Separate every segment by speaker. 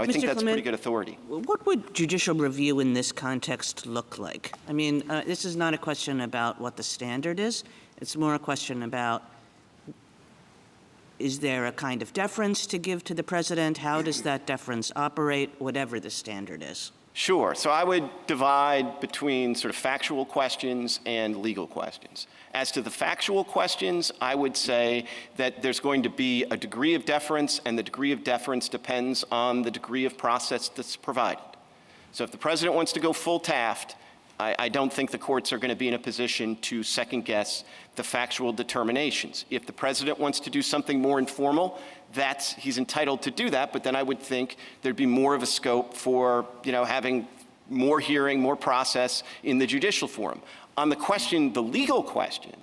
Speaker 1: I think
Speaker 2: Mr.
Speaker 1: that's
Speaker 2: Clement,
Speaker 1: pretty good authority.
Speaker 2: What would judicial review in this context look like? I mean, this is not a question about what the standard is. It's more a question about, is there a kind of deference to give to the president? How does that deference operate, whatever the standard is?
Speaker 1: Sure. So I would divide between sort of factual questions and legal questions. As to the factual questions, I would say that there's going to be a degree of deference, and the degree of deference depends on the degree of process that's provided. So if the president wants to go full Taft, I don't think the courts are going to be in a position to second-guess the factual determinations. If the president wants to do something more informal, he's entitled to do that, but then I would think there'd be more of a scope for, having more hearing, more process in the judicial forum. On the legal question,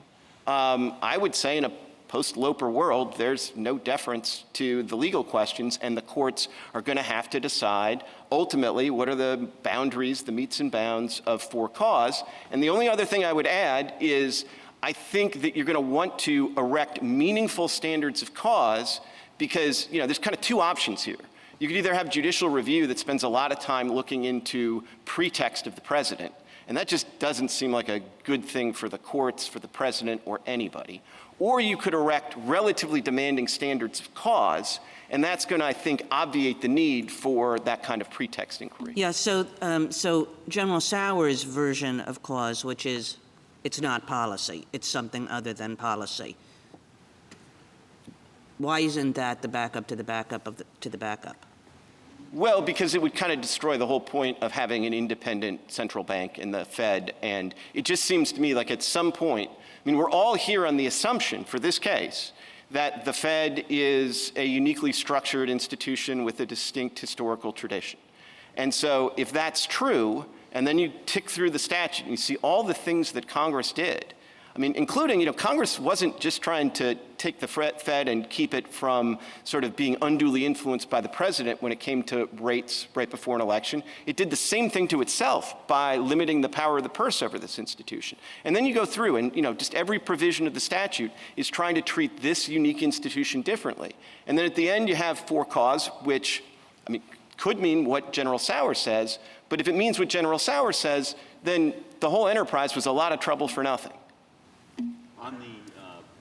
Speaker 1: I would say in a post-Loper world, there's no deference to the legal questions, and the courts are going to have to decide ultimately what are the boundaries, the metes and bounds of for cause. And the only other thing I would add is I think that you're going to want to erect meaningful standards of cause because, there's kind of two options here. You could either have judicial review that spends a lot of time looking into pretext of the president, and that just doesn't seem like a good thing for the courts, for the president, or anybody. Or you could erect relatively demanding standards of cause, and that's going to, I think, obviate the need for that kind of pretext inquiry.
Speaker 2: Yeah, so General Sauer's version of cause, which is it's not policy, it's something other than policy. Why isn't that the backup to the backup to the backup?
Speaker 1: Well, because it would kind of destroy the whole point of having an independent central bank in the Fed. And it just seems to me like at some point, we're all here on the assumption for this case that the Fed is a uniquely structured institution with a distinct historical tradition. And so if that's true, and then you tick through the statute and you see all the things that Congress did, including, Congress wasn't just trying to take the Fed and keep it from sort of being unduly influenced by the president when it came to rates right before an election. It did the same thing to itself by limiting the power of the purse over this institution. And then you go through and, just every provision of the statute is trying to treat this unique institution differently. And then at the end you have for cause, which, could mean what General Sauer says, but if it means what General Sauer says, then the whole enterprise was a lot of trouble for nothing.
Speaker 3: On the